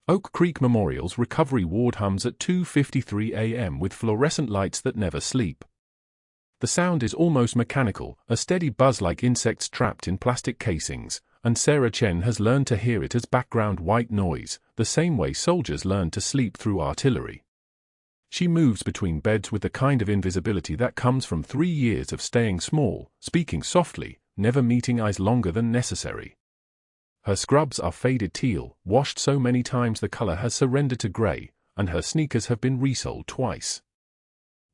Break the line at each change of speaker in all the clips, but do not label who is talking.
Oak Creek Memorial's recovery ward hums at 2:53 a.m. with fluorescent lights that never sleep. The sound is almost mechanical, a steady buzz like insects trapped in plastic casings, and Sarah Chen has learned to hear it as background white noise, the same way soldiers learn to sleep through artillery. She moves between beds with the kind of invisibility that comes from 3 years of staying small, speaking softly, never meeting eyes longer than necessary. Her scrubs are faded teal, washed so many times the color has surrendered to gray, and her sneakers have been resoled twice.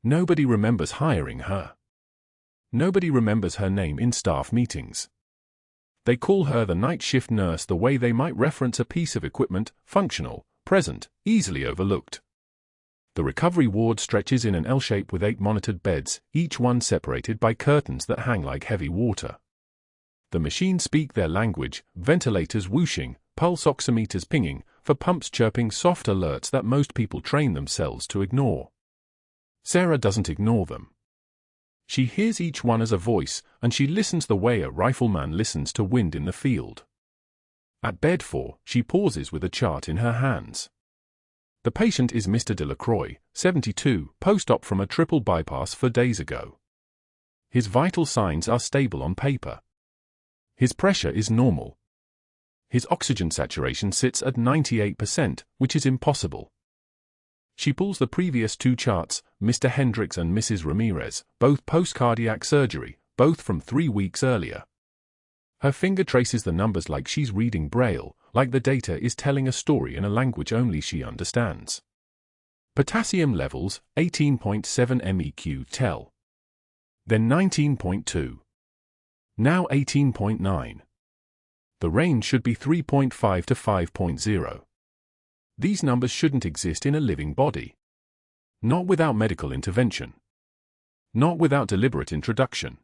Nobody remembers hiring her. Nobody remembers her name in staff meetings. They call her the night shift nurse the way they might reference a piece of equipment, functional, present, easily overlooked. The recovery ward stretches in an L shape with 8 monitored beds, each one separated by curtains that hang like heavy water. The machines speak their language, ventilators whooshing, pulse oximeters pinging, for pumps chirping soft alerts that most people train themselves to ignore. Sarah doesn't ignore them. She hears each one as a voice, and she listens the way a rifleman listens to wind in the field. At bed 4, she pauses with a chart in her hands. The patient is Mr. Delacroix, 72, post-op from a triple bypass 4 days ago. His vital signs are stable on paper. His pressure is normal. His oxygen saturation sits at 98%, which is impossible. She pulls the previous 2 charts, Mr. Hendricks and Mrs. Ramirez, both post-cardiac surgery, both from 3 weeks earlier. Her finger traces the numbers like she's reading Braille, like the data is telling a story in a language only she understands. Potassium levels, 18.7 MEq tell. Then 19.2. Now 18.9. The range should be 3.5 to 5.0. These numbers shouldn't exist in a living body. Not without medical intervention. Not without deliberate introduction.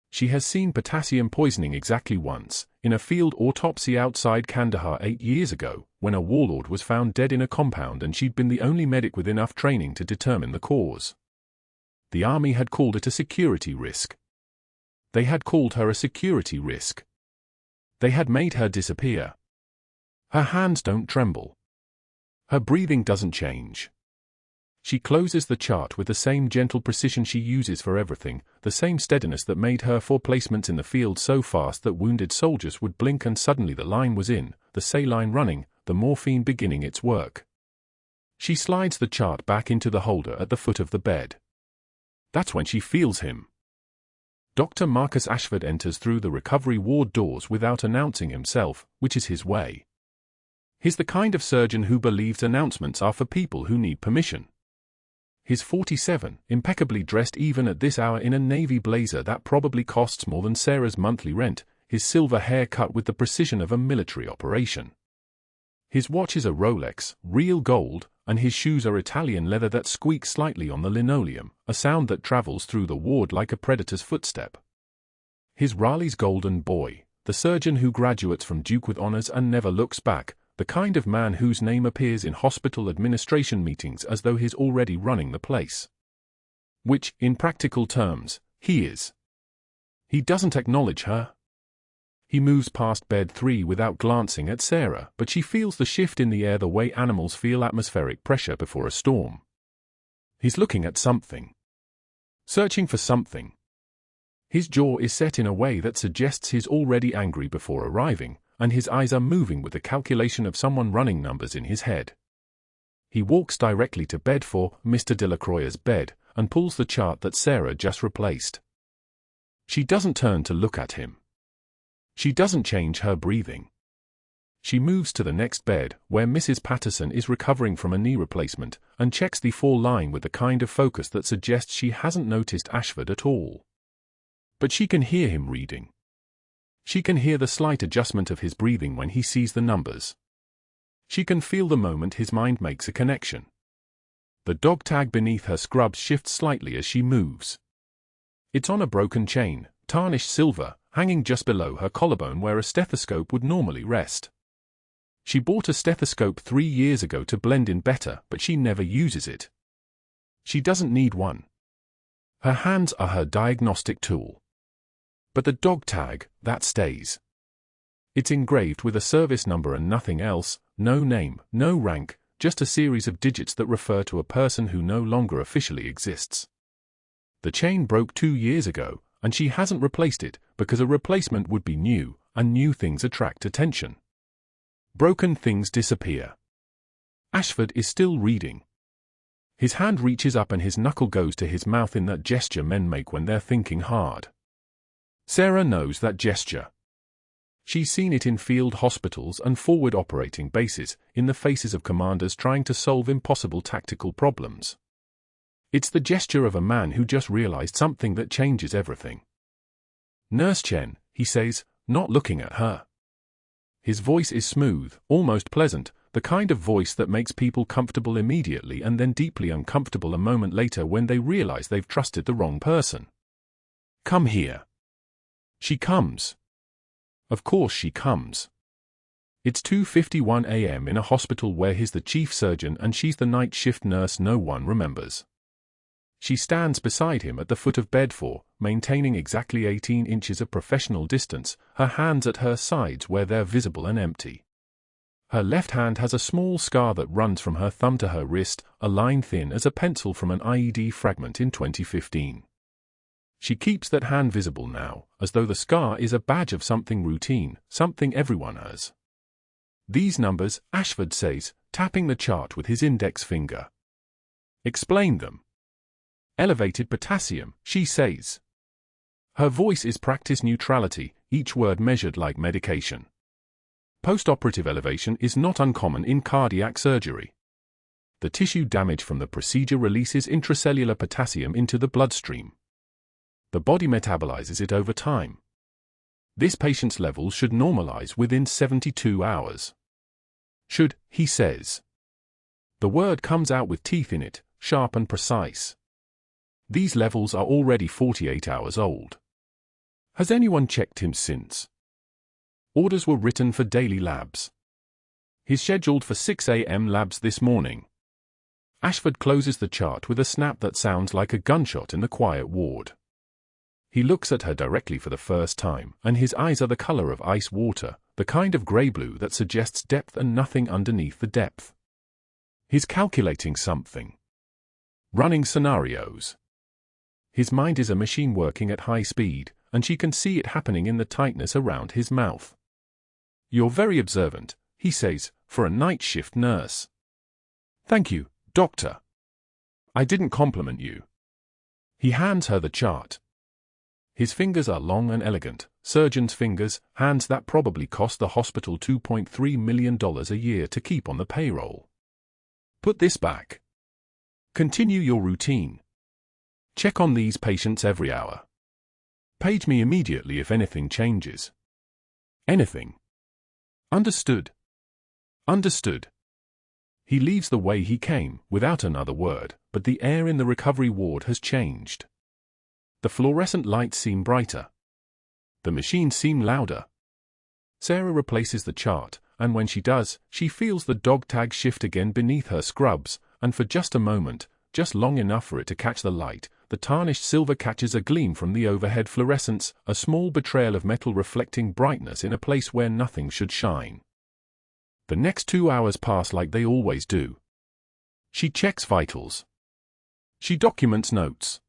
She has seen potassium poisoning exactly once, in a field autopsy outside Kandahar 8 years ago, when a warlord was found dead in a compound and she'd been the only medic with enough training to determine the cause. The army had called it a security risk. They had called her a security risk. They had made her disappear. Her hands don't tremble. Her breathing doesn't change. She closes the chart with the same gentle precision she uses for everything, the same steadiness that made her 4 placements in the field so fast that wounded soldiers would blink and suddenly the line was in, the saline running, the morphine beginning its work. She slides the chart back into the holder at the foot of the bed. That's when she feels him. Dr. Marcus Ashford enters through the recovery ward doors without announcing himself, which is his way. He's the kind of surgeon who believes announcements are for people who need permission. He's 47, impeccably dressed even at this hour in a navy blazer that probably costs more than Sarah's monthly rent, his silver hair cut with the precision of a military operation. His watch is a Rolex, real gold, and his shoes are Italian leather that squeak slightly on the linoleum, a sound that travels through the ward like a predator's footstep. He's Raleigh's golden boy, the surgeon who graduates from Duke with honors and never looks back, the kind of man whose name appears in hospital administration meetings as though he's already running the place. Which, in practical terms, he is. He doesn't acknowledge her. He moves past bed 3 without glancing at Sarah, but she feels the shift in the air the way animals feel atmospheric pressure before a storm. He's looking at something. Searching for something. His jaw is set in a way that suggests he's already angry before arriving, and his eyes are moving with the calculation of someone running numbers in his head. He walks directly to bed 4, Mr. Delacroix's bed, and pulls the chart that Sarah just replaced. She doesn't turn to look at him. She doesn't change her breathing. She moves to the next bed, where Mrs. Patterson is recovering from a knee replacement, and checks the 4 line with the kind of focus that suggests she hasn't noticed Ashford at all. But she can hear him reading. She can hear the slight adjustment of his breathing when he sees the numbers. She can feel the moment his mind makes a connection. The dog tag beneath her scrubs shifts slightly as she moves. It's on a broken chain, tarnished silver, hanging just below her collarbone where a stethoscope would normally rest. She bought a stethoscope 3 years ago to blend in better, but she never uses it. She doesn't need one. Her hands are her diagnostic tool. But the dog tag, that stays. It's engraved with a service number and nothing else, no name, no rank, just a series of digits that refer to a person who no longer officially exists. The chain broke 2 years ago, and she hasn't replaced it, because a replacement would be new, and new things attract attention. Broken things disappear. Ashford is still reading. His hand reaches up and his knuckle goes to his mouth in that gesture men make when they're thinking hard. Sarah knows that gesture. She's seen it in field hospitals and forward operating bases, in the faces of commanders trying to solve impossible tactical problems. It's the gesture of a man who just realized something that changes everything. "Nurse Chen," he says, not looking at her. His voice is smooth, almost pleasant, the kind of voice that makes people comfortable immediately and then deeply uncomfortable a moment later when they realize they've trusted the wrong person. "Come here." She comes. Of course she comes. It's 2:51 a.m. in a hospital where he's the chief surgeon and she's the night shift nurse no one remembers. She stands beside him at the foot of bed maintaining exactly 18 inches of professional distance, her hands at her sides where they're visible and empty. Her left hand has a small scar that runs from her thumb to her wrist, a line thin as a pencil from an IED fragment in 2015. She keeps that hand visible now, as though the scar is a badge of something routine, something everyone has. "These numbers," Ashford says, tapping the chart with his index finger. "Explain them." "Elevated potassium," she says. Her voice is practice neutrality, each word measured like medication. Postoperative elevation is not uncommon in cardiac surgery. The tissue damage from the procedure releases intracellular potassium into the bloodstream. The body metabolizes it over time. This patient's levels should normalize within 72 hours. "Should," he says. The word comes out with teeth in it, sharp and precise. These levels are already 48 hours old. Has anyone checked him since? Orders were written for daily labs. He's scheduled for 6 a.m. labs this morning. Ashford closes the chart with a snap that sounds like a gunshot in the quiet ward. He looks at her directly for the first time, and his eyes are the color of ice water, the kind of gray-blue that suggests depth and nothing underneath the depth. He's calculating something. Running scenarios. His mind is a machine working at high speed, and she can see it happening in the tightness around his mouth. "You're very observant," he says, "for a night shift nurse." "Thank you, doctor. I didn't compliment you." He hands her the chart. His fingers are long and elegant, surgeon's fingers, hands that probably cost the hospital $2.3 million a year to keep on the payroll. "Put this back. Continue your routine. Check on these patients every hour. Page me immediately if anything changes." "Anything." "Understood." "Understood." He leaves the way he came, without another word, but the air in the recovery ward has changed. The fluorescent lights seem brighter. The machines seem louder. Sarah replaces the chart, and when she does, she feels the dog tag shift again beneath her scrubs, and for just a moment, just long enough for it to catch the light, the tarnished silver catches a gleam from the overhead fluorescence, a small betrayal of metal reflecting brightness in a place where nothing should shine. The next 2 hours pass like they always do. She checks vitals. She documents notes.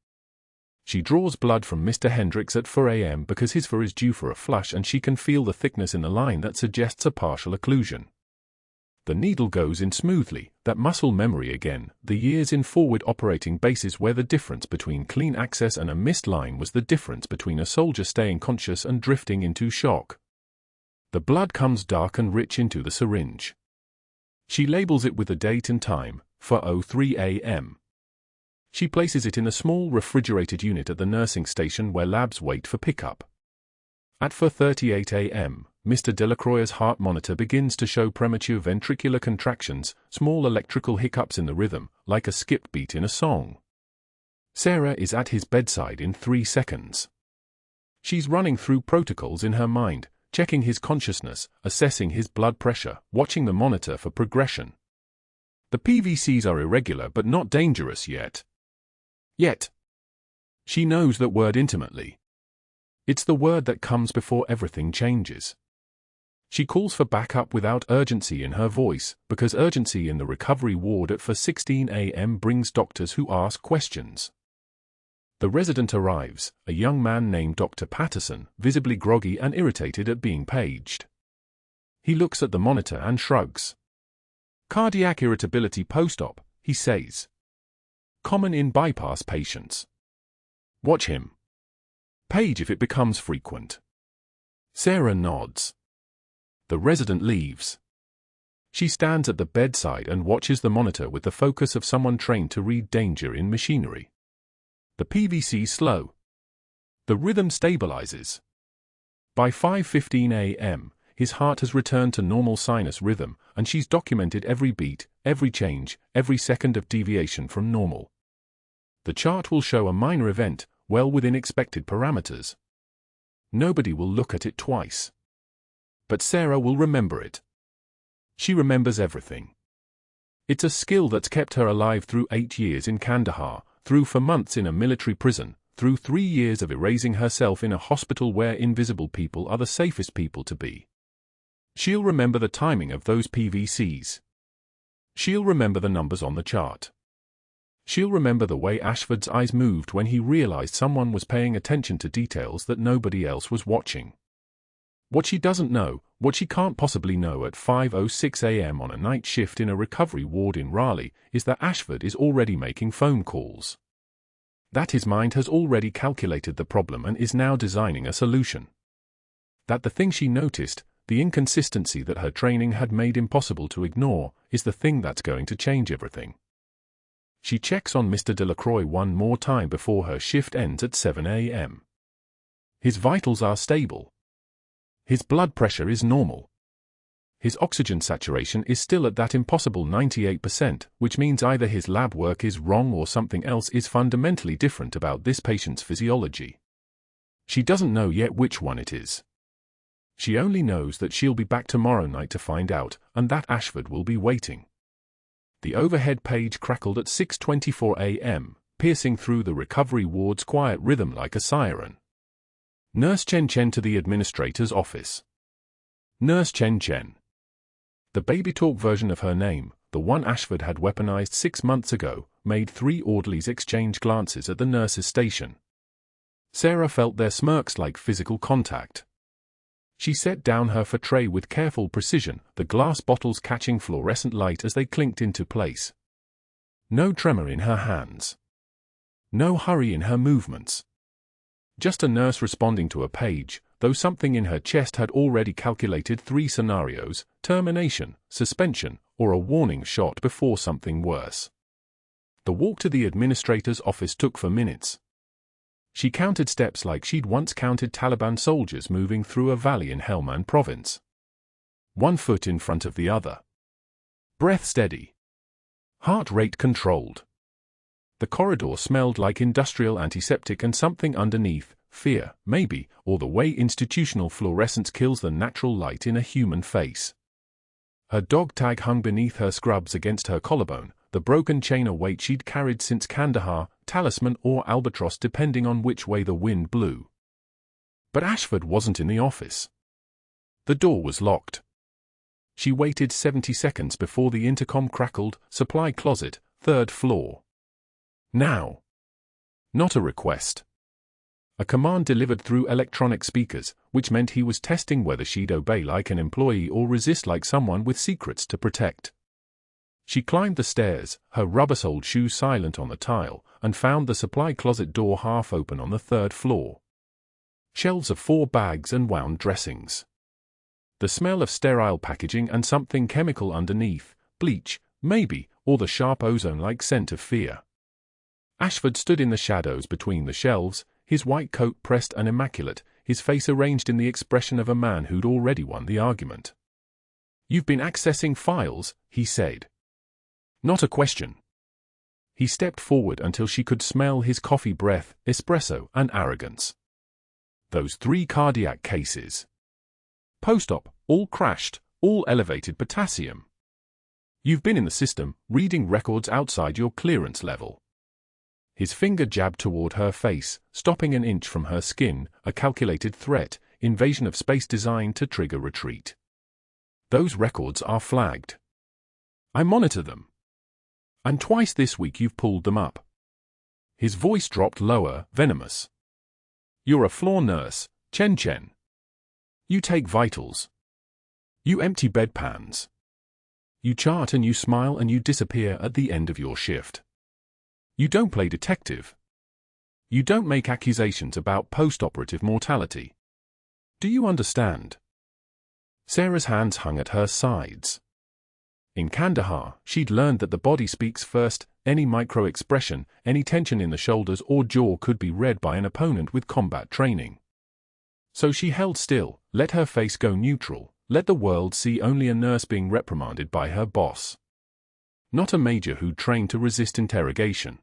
She draws blood from Mr. Hendricks at 4 a.m. because his IV is due for a flush and she can feel the thickness in the line that suggests a partial occlusion. The needle goes in smoothly, that muscle memory again, the years in forward operating bases where the difference between clean access and a missed line was the difference between a soldier staying conscious and drifting into shock. The blood comes dark and rich into the syringe. She labels it with the date and time, 4:03 a.m. She places it in a small refrigerated unit at the nursing station where labs wait for pickup. At 4:38 a.m., Mr. Delacroix's heart monitor begins to show premature ventricular contractions, small electrical hiccups in the rhythm, like a skip beat in a song. Sarah is at his bedside in 3 seconds. She's running through protocols in her mind, checking his consciousness, assessing his blood pressure, watching the monitor for progression. The PVCs are irregular but not dangerous yet. She knows that word intimately. It's the word that comes before everything changes. She calls for backup without urgency in her voice, because urgency in the recovery ward at 4:16 a.m. brings doctors who ask questions. The resident arrives, a young man named Dr. Patterson, visibly groggy and irritated at being paged. He looks at the monitor and shrugs. Cardiac irritability post-op, he says. Common in bypass patients. Watch him. Page if it becomes frequent. Sarah nods. The resident leaves. She stands at the bedside and watches the monitor with the focus of someone trained to read danger in machinery. The PVC slow. The rhythm stabilizes. By 5:15 a.m., his heart has returned to normal sinus rhythm, and she's documented every beat, every change, every second of deviation from normal. The chart will show a minor event, well within expected parameters. Nobody will look at it twice. But Sarah will remember it. She remembers everything. It's a skill that's kept her alive through 8 years in Kandahar, through 4 months in a military prison, through 3 years of erasing herself in a hospital where invisible people are the safest people to be. She'll remember the timing of those PVCs. She'll remember the numbers on the chart. She'll remember the way Ashford's eyes moved when he realized someone was paying attention to details that nobody else was watching. What she doesn't know, what she can't possibly know at 5:06 a.m. on a night shift in a recovery ward in Raleigh, is that Ashford is already making phone calls. That his mind has already calculated the problem and is now designing a solution. That the thing she noticed, the inconsistency that her training had made impossible to ignore, is the thing that's going to change everything. She checks on Mr. Delacroix one more time before her shift ends at 7 a.m. His vitals are stable. His blood pressure is normal. His oxygen saturation is still at that impossible 98%, which means either his lab work is wrong or something else is fundamentally different about this patient's physiology. She doesn't know yet which one it is. She only knows that she'll be back tomorrow night to find out, and that Ashford will be waiting. The overhead page crackled at 6:24 a.m., piercing through the recovery ward's quiet rhythm like a siren. Nurse Chen to the administrator's office. Nurse Chen. The baby talk version of her name, the one Ashford had weaponized 6 months ago, made 3 orderlies exchange glances at the nurse's station. Sarah felt their smirks like physical contact. She set down her tray with careful precision, the glass bottles catching fluorescent light as they clinked into place. No tremor in her hands. No hurry in her movements. Just a nurse responding to a page, though something in her chest had already calculated 3 scenarios: termination, suspension, or a warning shot before something worse. The walk to the administrator's office took 4 minutes. She counted steps like she'd once counted Taliban soldiers moving through a valley in Helmand province. 1 foot in front of the other. Breath steady. Heart rate controlled. The corridor smelled like industrial antiseptic and something underneath, fear, maybe, or the way institutional fluorescence kills the natural light in a human face. Her dog tag hung beneath her scrubs against her collarbone, the broken chain a weight she'd carried since Kandahar, talisman or albatross depending on which way the wind blew. But Ashford wasn't in the office. The door was locked. She waited 70 seconds before the intercom crackled, supply closet, 3rd floor. Now. Not a request. A command delivered through electronic speakers, which meant he was testing whether she'd obey like an employee or resist like someone with secrets to protect. She climbed the stairs, her rubber-soled shoes silent on the tile, and found the supply closet door half open on the 3rd floor. Shelves of 4 bags and wound dressings. The smell of sterile packaging and something chemical underneath, bleach, maybe, or the sharp ozone-like scent of fear. Ashford stood in the shadows between the shelves, his white coat pressed and immaculate, his face arranged in the expression of a man who'd already won the argument. "You've been accessing files," he said. Not a question. He stepped forward until she could smell his coffee breath, espresso, and arrogance. Those 3 cardiac cases. Post-op, all crashed, all elevated potassium. You've been in the system, reading records outside your clearance level. His finger jabbed toward her face, stopping an inch from her skin, a calculated threat, invasion of space designed to trigger retreat. Those records are flagged. I monitor them. And twice this week you've pulled them up. His voice dropped lower, venomous. You're a floor nurse, Chen. You take vitals. You empty bedpans. You chart and you smile and you disappear at the end of your shift. You don't play detective. You don't make accusations about post-operative mortality. Do you understand? Sarah's hands hung at her sides. In Kandahar, she'd learned that the body speaks first. Any micro-expression, any tension in the shoulders or jaw could be read by an opponent with combat training. So she held still, let her face go neutral, let the world see only a nurse being reprimanded by her boss. Not a major who'd trained to resist interrogation.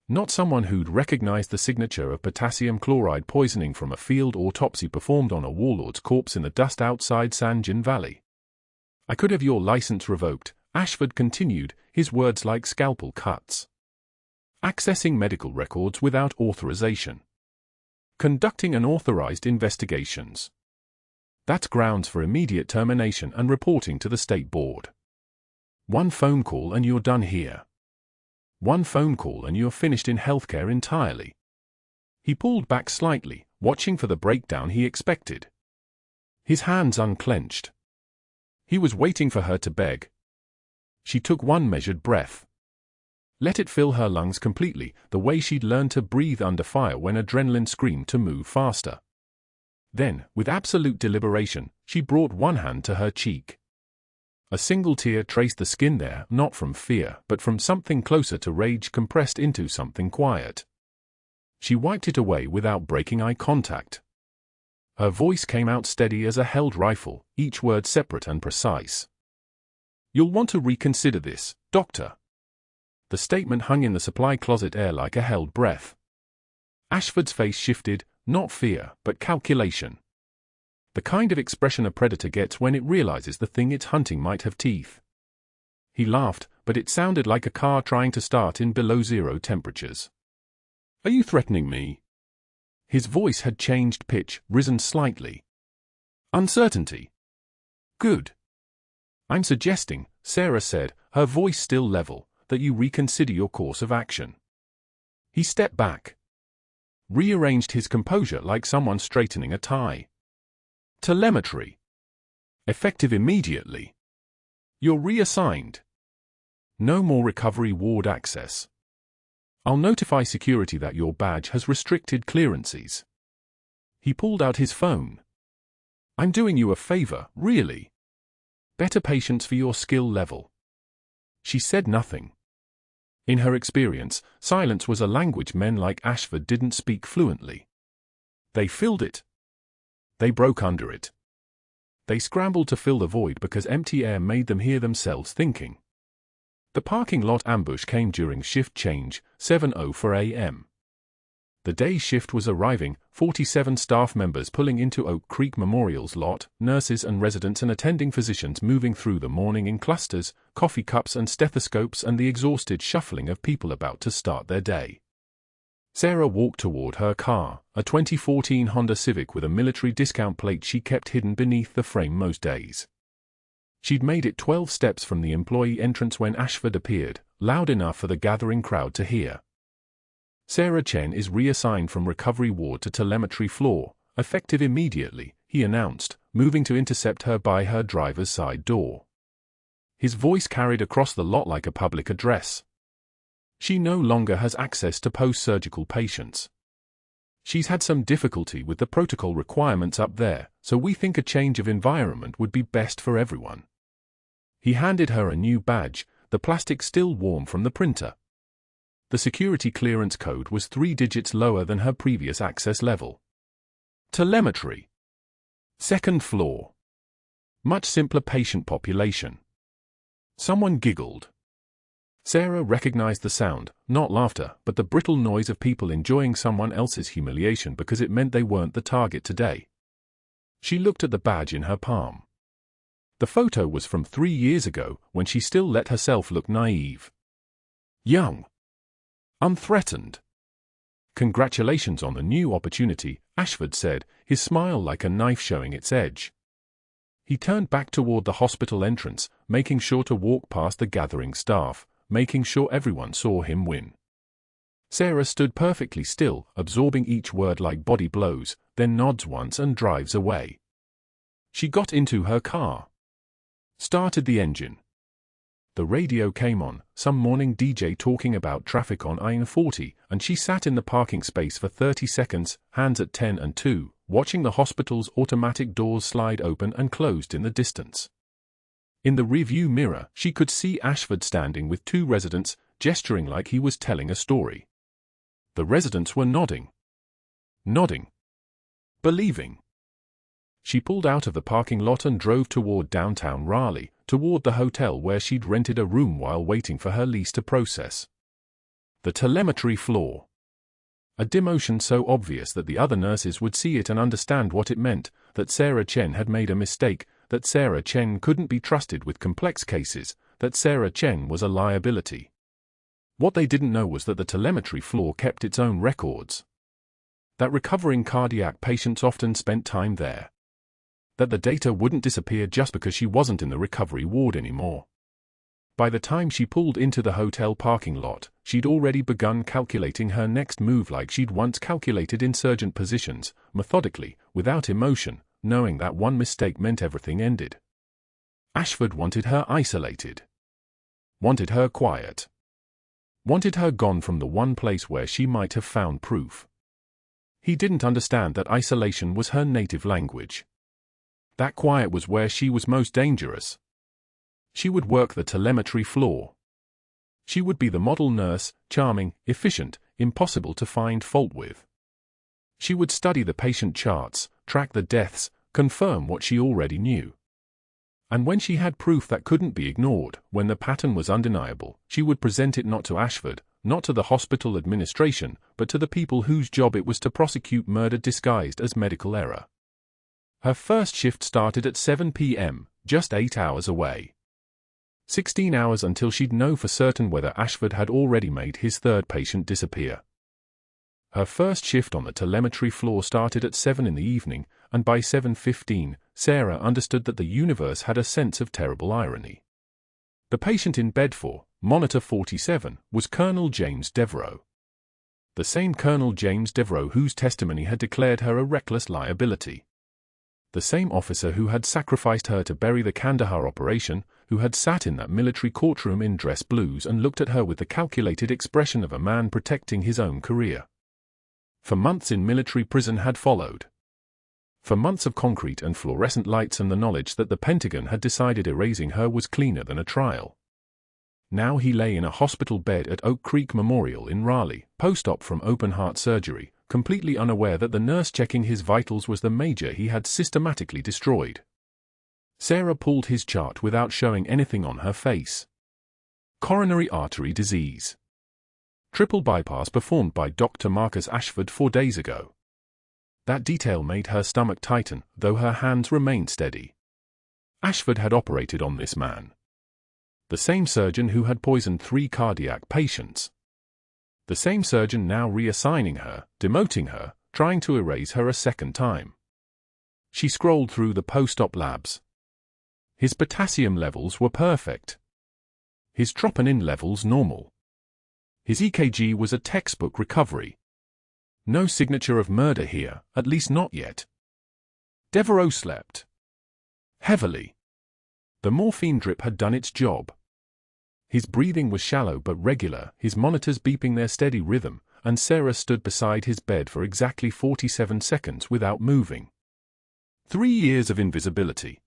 Not someone who'd recognized the signature of potassium chloride poisoning from a field autopsy performed on a warlord's corpse in the dust outside Sanjin Valley. I could have your license revoked, Ashford continued, his words like scalpel cuts. Accessing medical records without authorization. Conducting unauthorized investigations. That's grounds for immediate termination and reporting to the state board. One phone call and you're done here. One phone call and you're finished in healthcare entirely. He pulled back slightly, watching for the breakdown he expected. His hands unclenched. He was waiting for her to beg. She took one measured breath. Let it fill her lungs completely, the way she'd learned to breathe under fire when adrenaline screamed to move faster. Then, with absolute deliberation, she brought one hand to her cheek. A single tear traced the skin there, not from fear, but from something closer to rage compressed into something quiet. She wiped it away without breaking eye contact. Her voice came out steady as a held rifle, each word separate and precise. You'll want to reconsider this, Doctor. The statement hung in the supply closet air like a held breath. Ashford's face shifted, not fear, but calculation. The kind of expression a predator gets when it realizes the thing it's hunting might have teeth. He laughed, but it sounded like a car trying to start in below-zero temperatures. Are you threatening me? His voice had changed pitch, risen slightly. Uncertainty. Good. I'm suggesting, Sarah said, her voice still level, that you reconsider your course of action. He stepped back. Rearranged his composure like someone straightening a tie. Telemetry. Effective immediately. You're reassigned. No more recovery ward access. I'll notify security that your badge has restricted clearances. He pulled out his phone. I'm doing you a favor, really. Better patience for your skill level. She said nothing. In her experience, silence was a language men like Ashford didn't speak fluently. They filled it. They broke under it. They scrambled to fill the void because empty air made them hear themselves thinking. The parking lot ambush came during shift change, 7:04 a.m. The day shift was arriving, 47 staff members pulling into Oak Creek Memorial's lot, nurses and residents and attending physicians moving through the morning in clusters, coffee cups and stethoscopes and the exhausted shuffling of people about to start their day. Sarah walked toward her car, a 2014 Honda Civic with a military discount plate she kept hidden beneath the frame most days. She'd made it 12 steps from the employee entrance when Ashford appeared, loud enough for the gathering crowd to hear. Sarah Chen is reassigned from recovery ward to telemetry floor, effective immediately, he announced, moving to intercept her by her driver's side door. His voice carried across the lot like a public address. She no longer has access to post-surgical patients. She's had some difficulty with the protocol requirements up there, so we think a change of environment would be best for everyone. He handed her a new badge, the plastic still warm from the printer. The security clearance code was 3 digits lower than her previous access level. Telemetry. Second floor. Much simpler patient population. Someone giggled. Sarah recognized the sound, not laughter, but the brittle noise of people enjoying someone else's humiliation because it meant they weren't the target today. She looked at the badge in her palm. The photo was from 3 years ago, when she still let herself look naive. Young. Unthreatened. Congratulations on the new opportunity, Ashford said, his smile like a knife showing its edge. He turned back toward the hospital entrance, making sure to walk past the gathering staff, making sure everyone saw him win. Sarah stood perfectly still, absorbing each word like body blows, then nods once and drives away. She got into her car. Started the engine. The radio came on, some morning DJ talking about traffic on I-40, and she sat in the parking space for 30 seconds, hands at 10 and 2, watching the hospital's automatic doors slide open and closed in the distance. In the rearview mirror, she could see Ashford standing with 2 residents, gesturing like he was telling a story. The residents were nodding. Nodding. Believing. She pulled out of the parking lot and drove toward downtown Raleigh, toward the hotel where she'd rented a room while waiting for her lease to process. The telemetry flaw. A demotion so obvious that the other nurses would see it and understand what it meant, that Sarah Chen had made a mistake, that Sarah Chen couldn't be trusted with complex cases, that Sarah Chen was a liability. What they didn't know was that the telemetry flaw kept its own records. That recovering cardiac patients often spent time there. That the data wouldn't disappear just because she wasn't in the recovery ward anymore. By the time she pulled into the hotel parking lot, she'd already begun calculating her next move like she'd once calculated insurgent positions, methodically, without emotion, knowing that one mistake meant everything ended. Ashford wanted her isolated. Wanted her quiet. Wanted her gone from the one place where she might have found proof. He didn't understand that isolation was her native language. That quiet was where she was most dangerous. She would work the telemetry flaw. She would be the model nurse, charming, efficient, impossible to find fault with. She would study the patient charts, track the deaths, confirm what she already knew. And when she had proof that couldn't be ignored, when the pattern was undeniable, she would present it not to Ashford, not to the hospital administration, but to the people whose job it was to prosecute murder disguised as medical error. Her first shift started at 7 p.m., just 8 hours away. 16 hours until she'd know for certain whether Ashford had already made his third patient disappear. Her first shift on the telemetry floor started at 7 in the evening, and by 7:15, Sarah understood that the universe had a sense of terrible irony. The patient in bed for Monitor 47 was Colonel James Devereaux. The same Colonel James Devereaux whose testimony had declared her a reckless liability. The same officer who had sacrificed her to bury the Kandahar operation, who had sat in that military courtroom in dress blues and looked at her with the calculated expression of a man protecting his own career. For months in military prison had followed. For months of concrete and fluorescent lights and the knowledge that the Pentagon had decided erasing her was cleaner than a trial. Now he lay in a hospital bed at Oak Creek Memorial in Raleigh, post-op from open-heart surgery, completely unaware that the nurse checking his vitals was the major he had systematically destroyed. Sarah pulled his chart without showing anything on her face. Coronary artery disease. Triple bypass performed by Dr. Marcus Ashford 4 days ago. That detail made her stomach tighten, though her hands remained steady. Ashford had operated on this man. The same surgeon who had poisoned 3 cardiac patients. The same surgeon now reassigning her, demoting her, trying to erase her a second time. She scrolled through the post-op labs. His potassium levels were perfect. His troponin levels normal. His EKG was a textbook recovery. No signature of murder here, at least not yet. Devereaux slept. Heavily. The morphine drip had done its job. His breathing was shallow but regular, his monitors beeping their steady rhythm, and Sarah stood beside his bed for exactly 47 seconds without moving. 3 years of invisibility.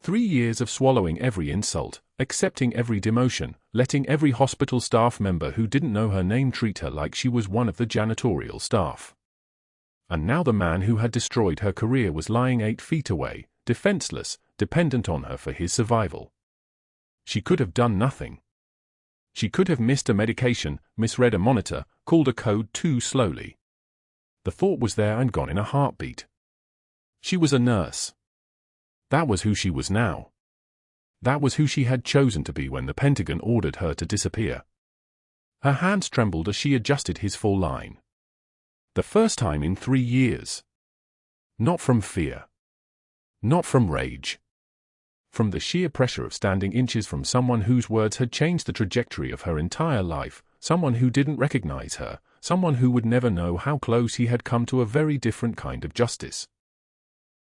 3 years of swallowing every insult, accepting every demotion, letting every hospital staff member who didn't know her name treat her like she was one of the janitorial staff. And now the man who had destroyed her career was lying 8 feet away, defenseless, dependent on her for his survival. She could have done nothing. She could have missed a medication, misread a monitor, called a code too slowly. The thought was there and gone in a heartbeat. She was a nurse. That was who she was now. That was who she had chosen to be when the Pentagon ordered her to disappear. Her hands trembled as she adjusted his full line. The first time in 3 years. Not from fear. Not from rage. From the sheer pressure of standing inches from someone whose words had changed the trajectory of her entire life, someone who didn't recognize her, someone who would never know how close he had come to a very different kind of justice.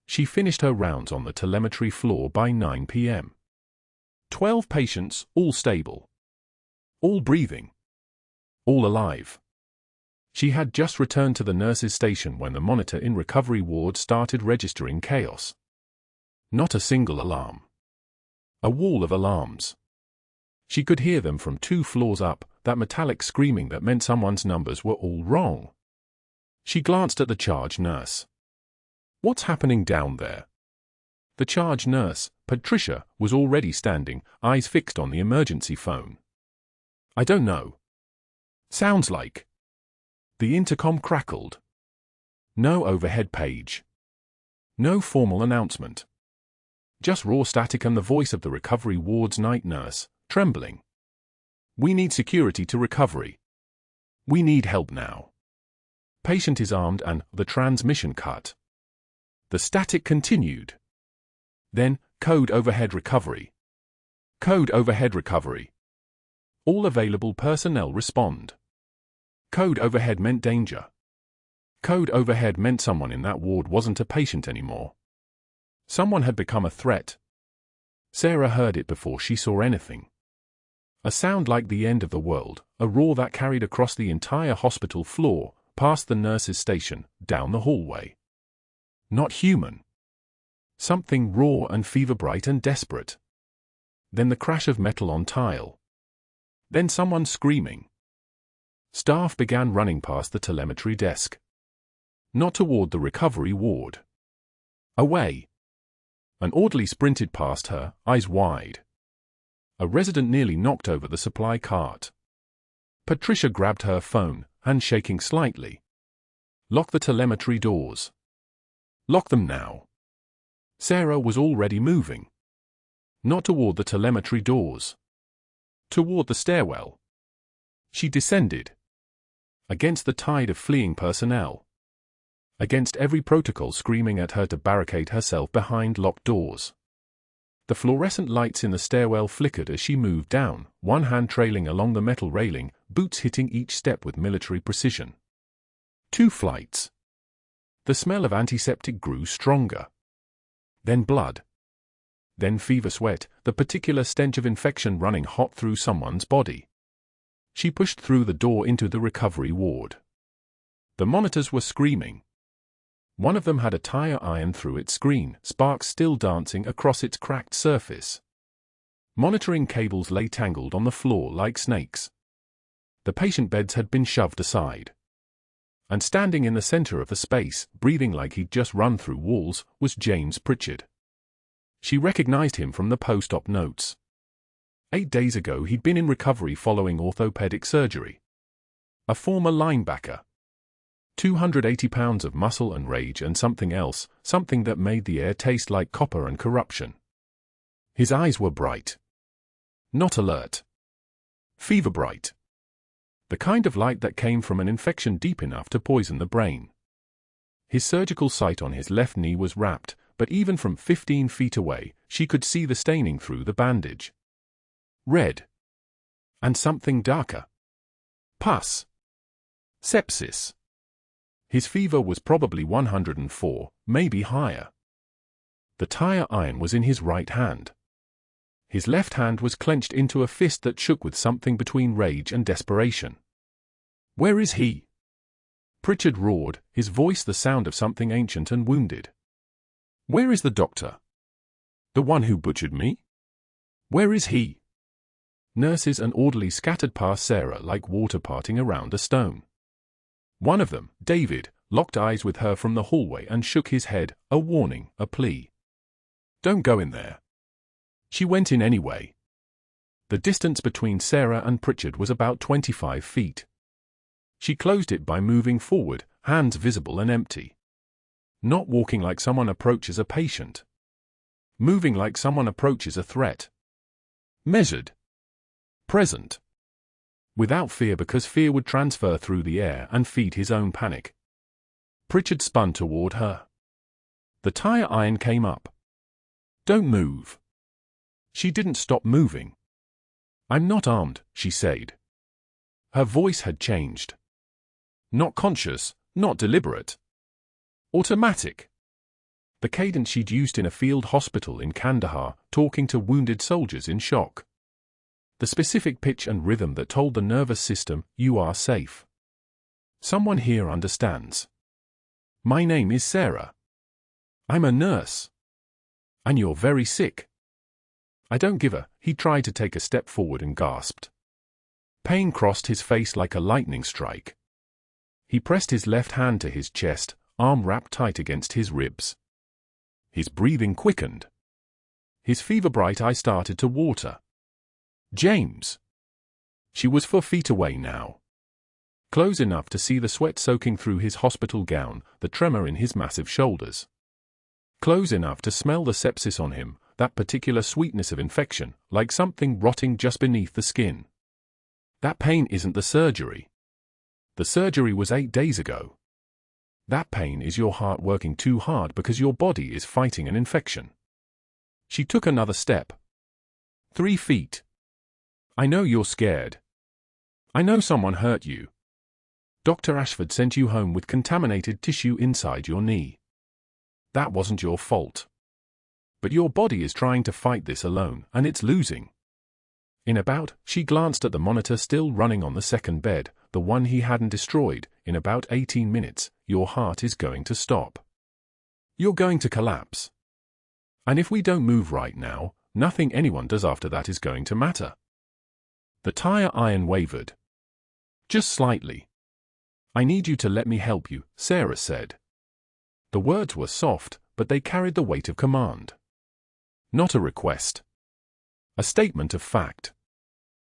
She finished her rounds on the telemetry floor by 9 p.m. 12 patients, all stable. All breathing. All alive. She had just returned to the nurse's station when the monitor in recovery ward started registering chaos. Not a single alarm. A wall of alarms. She could hear them from 2 floors up, that metallic screaming that meant someone's numbers were all wrong. She glanced at the charge nurse. What's happening down there? The charge nurse, Patricia, was already standing, eyes fixed on the emergency phone. I don't know. Sounds like. The intercom crackled. No overhead page. No formal announcement. Just raw static and the voice of the recovery ward's night nurse, trembling. We need security to recovery. We need help now. Patient is armed and the transmission cut. The static continued. Then, code overhead recovery. Code overhead recovery. All available personnel respond. Code overhead meant danger. Code overhead meant someone in that ward wasn't a patient anymore. Someone had become a threat. Sarah heard it before she saw anything. A sound like the end of the world, a roar that carried across the entire hospital floor, past the nurse's station, down the hallway. Not human. Something raw and fever-bright and desperate. Then the crash of metal on tile. Then someone screaming. Staff began running past the telemetry desk. Not toward the recovery ward. Away. An orderly sprinted past her, eyes wide. A resident nearly knocked over the supply cart. Patricia grabbed her phone, hand shaking slightly. Lock the telemetry doors. Lock them now. Sarah was already moving. Not toward the telemetry doors. Toward the stairwell. She descended. Against the tide of fleeing personnel. Against every protocol screaming at her to barricade herself behind locked doors. The fluorescent lights in the stairwell flickered as she moved down, one hand trailing along the metal railing, boots hitting each step with military precision. 2 flights. The smell of antiseptic grew stronger. Then blood. Then fever sweat, the particular stench of infection running hot through someone's body. She pushed through the door into the recovery ward. The monitors were screaming. One of them had a tire iron through its screen, sparks still dancing across its cracked surface. Monitoring cables lay tangled on the floor like snakes. The patient beds had been shoved aside. And standing in the center of the space, breathing like he'd just run through walls, was James Pritchard. She recognized him from the post-op notes. 8 days ago he'd been in recovery following orthopedic surgery. A former linebacker. 280 pounds of muscle and rage and something else, something that made the air taste like copper and corruption. His eyes were bright. Not alert. Fever bright. The kind of light that came from an infection deep enough to poison the brain. His surgical site on his left knee was wrapped, but even from 15 feet away, she could see the staining through the bandage. Red. And something darker. Pus. Sepsis. His fever was probably 104, maybe higher. The tire iron was in his right hand. His left hand was clenched into a fist that shook with something between rage and desperation. Where is he? Pritchard roared, his voice the sound of something ancient and wounded. Where is the doctor? The one who butchered me? Where is he? Nurses and orderlies scattered past Sarah like water parting around a stone. One of them, David, locked eyes with her from the hallway and shook his head, a warning, a plea. Don't go in there. She went in anyway. The distance between Sarah and Pritchard was about 25 feet. She closed it by moving forward, hands visible and empty. Not walking like someone approaches a patient. Moving like someone approaches a threat. Measured. Present. Without fear because fear would transfer through the air and feed his own panic. Pritchard spun toward her. The tire iron came up. Don't move. She didn't stop moving. "I'm not armed," she said. Her voice had changed. Not conscious, not deliberate. Automatic. The cadence she'd used in a field hospital in Kandahar, talking to wounded soldiers in shock. The specific pitch and rhythm that told the nervous system, "You are safe. Someone here understands. My name is Sarah. I'm a nurse. And you're very sick." "I don't give a..." He tried to take a step forward and gasped. Pain crossed his face like a lightning strike. He pressed his left hand to his chest, arm wrapped tight against his ribs. His breathing quickened. His fever-bright eye started to water. "James!" She was 4 feet away now. Close enough to see the sweat soaking through his hospital gown, the tremor in his massive shoulders. Close enough to smell the sepsis on him, that particular sweetness of infection, like something rotting just beneath the skin. "That pain isn't the surgery. The surgery was 8 days ago. That pain is your heart working too hard because your body is fighting an infection." She took another step. 3 feet. "I know you're scared. I know someone hurt you. Dr. Ashford sent you home with contaminated tissue inside your knee. That wasn't your fault. But your body is trying to fight this alone, and it's losing. She glanced at the monitor still running on the second bed, the one he hadn't destroyed. "In about 18 minutes, your heart is going to stop. You're going to collapse. And if we don't move right now, nothing anyone does after that is going to matter." The tire iron wavered. "Just slightly. I need you to let me help you," Sarah said. The words were soft, but they carried the weight of command. Not a request. A statement of fact.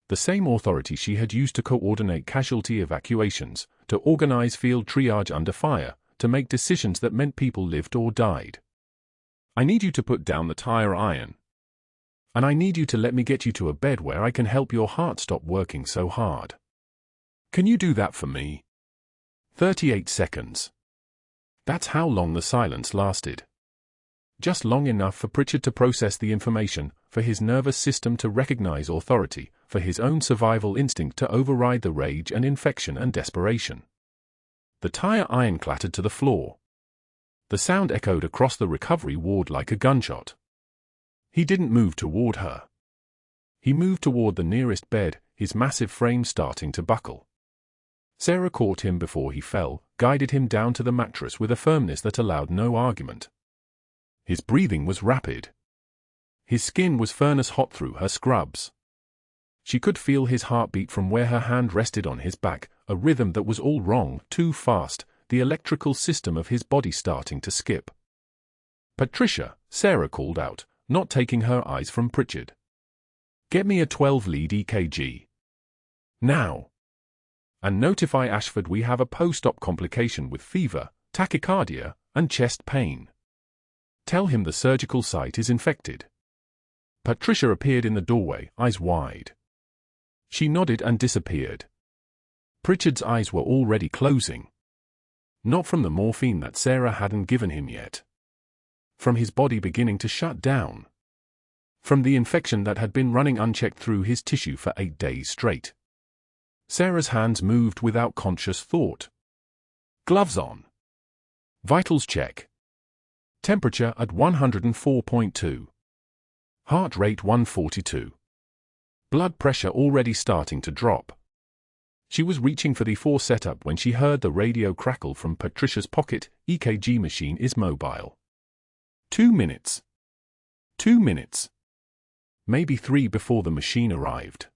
The same authority she had used to coordinate casualty evacuations, to organize field triage under fire, to make decisions that meant people lived or died. "I need you to put down the tire iron. And I need you to let me get you to a bed where I can help your heart stop working so hard. Can you do that for me?" 38 seconds. That's how long the silence lasted. Just long enough for Pritchard to process the information, for his nervous system to recognize authority, for his own survival instinct to override the rage and infection and desperation. The tire iron clattered to the floor. The sound echoed across the recovery ward like a gunshot. He didn't move toward her. He moved toward the nearest bed, his massive frame starting to buckle. Sarah caught him before he fell, guided him down to the mattress with a firmness that allowed no argument. His breathing was rapid. His skin was furnace hot through her scrubs. She could feel his heartbeat from where her hand rested on his back, a rhythm that was all wrong, too fast, the electrical system of his body starting to skip. "Patricia," Sarah called out, not taking her eyes from Pritchard. "Get me a 12-lead EKG. Now. And notify Ashford we have a post-op complication with fever, tachycardia, and chest pain. Tell him the surgical site is infected." Patricia appeared in the doorway, eyes wide. She nodded and disappeared. Pritchard's eyes were already closing. Not from the morphine that Sarah hadn't given him yet. From his body beginning to shut down. From the infection that had been running unchecked through his tissue for 8 days straight. Sarah's hands moved without conscious thought. Gloves on. Vitals check. Temperature at 104.2. Heart rate 142. Blood pressure already starting to drop. She was reaching for the 4 setup when she heard the radio crackle from Patricia's pocket. "EKG machine is mobile. 2 minutes. 2 minutes. Maybe 3 before the machine arrived.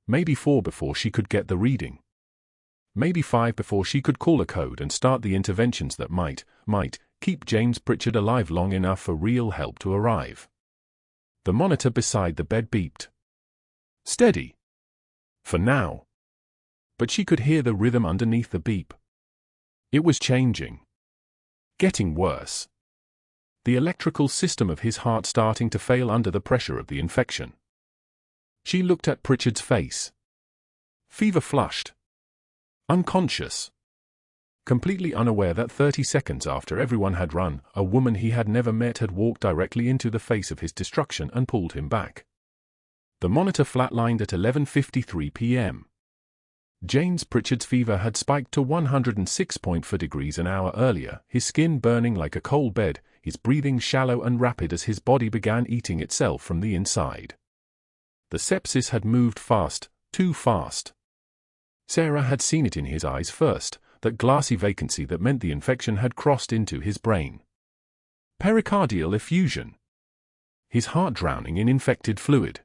Maybe 4 before she could get the reading. Maybe 5 before she could call a code and start the interventions that might keep James Pritchard alive long enough for real help to arrive." The monitor beside the bed beeped. Steady. For now. But she could hear the rhythm underneath the beep. It was changing. Getting worse. The electrical system of his heart starting to fail under the pressure of the infection. She looked at Pritchard's face. Fever flushed. Unconscious. completely unaware that 30 seconds after everyone had run, a woman he had never met had walked directly into the face of his destruction and pulled him back. The monitor flatlined at 11:53 p.m. James Pritchard's fever had spiked to 106.4 degrees an hour earlier, his skin burning like a coal bed, his breathing shallow and rapid as his body began eating itself from the inside. The sepsis had moved fast, too fast. Sarah had seen it in his eyes first, that glassy vacancy that meant the infection had crossed into his brain. Pericardial effusion. His heart drowning in infected fluid.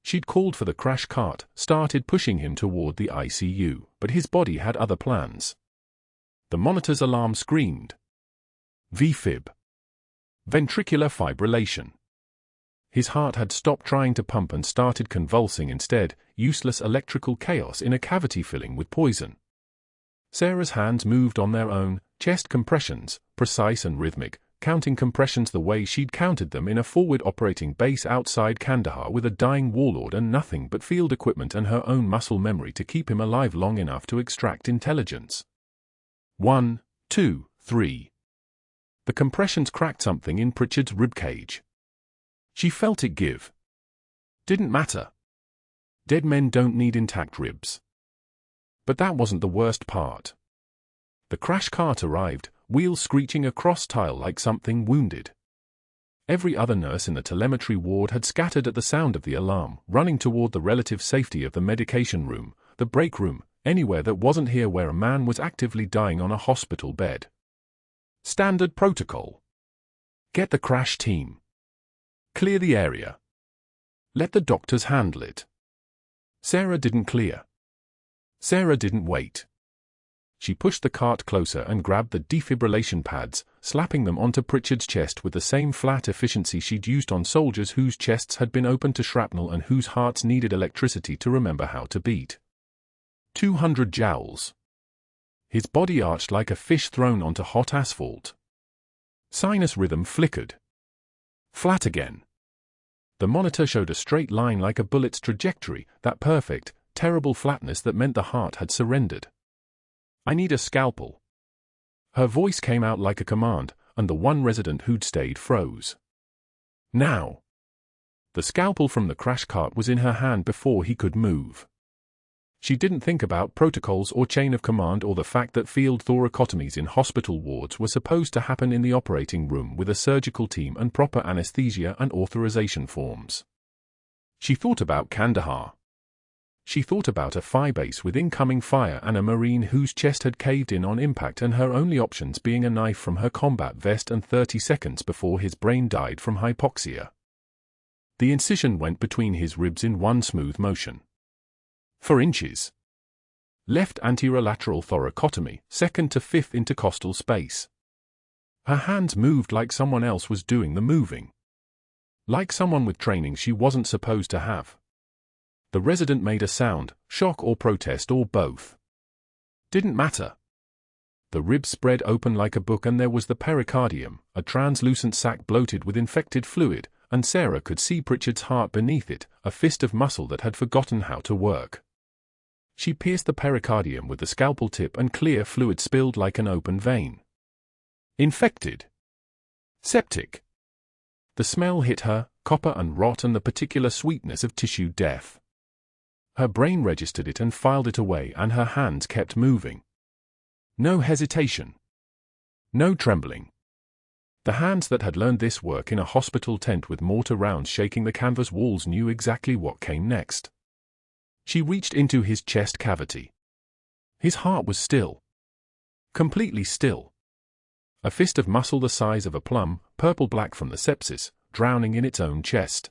She'd called for the crash cart, started pushing him toward the ICU, but his body had other plans. The monitor's alarm screamed. VFib. Ventricular fibrillation. His heart had stopped trying to pump and started convulsing instead, useless electrical chaos in a cavity filling with poison. Sarah's hands moved on their own, chest compressions, precise and rhythmic, counting compressions the way she'd counted them in a forward operating base outside Kandahar with a dying warlord and nothing but field equipment and her own muscle memory to keep him alive long enough to extract intelligence. 1, 2, 3. The compressions cracked something in Pritchard's ribcage. She felt it give. Didn't matter. Dead men don't need intact ribs. But that wasn't the worst part. The crash cart arrived, wheels screeching across tile like something wounded. Every other nurse in the telemetry ward had scattered at the sound of the alarm, running toward the relative safety of the medication room, the break room, anywhere that wasn't here where a man was actively dying on a hospital bed. Standard protocol. Get the crash team. Clear the area. Let the doctors handle it. Sarah didn't clear. Sarah didn't wait. She pushed the cart closer and grabbed the defibrillation pads, slapping them onto Pritchard's chest with the same flat efficiency she'd used on soldiers whose chests had been open to shrapnel and whose hearts needed electricity to remember how to beat. 200 joules. His body arched like a fish thrown onto hot asphalt. Sinus rhythm flickered. Flat again. The monitor showed a straight line like a bullet's trajectory, that perfect, terrible flatness that meant the heart had surrendered. I need a scalpel. Her voice came out like a command, and the one resident who'd stayed froze. Now. The scalpel from the crash cart was in her hand before he could move. She didn't think about protocols or chain of command or the fact that field thoracotomies in hospital wards were supposed to happen in the operating room with a surgical team and proper anesthesia and authorization forms. She thought about Kandahar. She thought about a phi base with incoming fire and a Marine whose chest had caved in on impact and her only options being a knife from her combat vest and 30 seconds before his brain died from hypoxia. The incision went between his ribs in one smooth motion. 4 inches. Left anterolateral thoracotomy, 2nd to 5th intercostal space. Her hands moved like someone else was doing the moving. Like someone with training she wasn't supposed to have. The resident made a sound, shock or protest or both. Didn't matter. The ribs spread open like a book and there was the pericardium, a translucent sac bloated with infected fluid, and Sarah could see Pritchard's heart beneath it, a fist of muscle that had forgotten how to work. She pierced the pericardium with the scalpel tip and clear fluid spilled like an open vein. Infected. Septic. The smell hit her, copper and rot and the particular sweetness of tissue death. Her brain registered it and filed it away and her hands kept moving. No hesitation. No trembling. The hands that had learned this work in a hospital tent with mortar rounds shaking the canvas walls knew exactly what came next. She reached into his chest cavity. His heart was still. Completely still. A fist of muscle the size of a plum, purple-black from the sepsis, drowning in its own chest.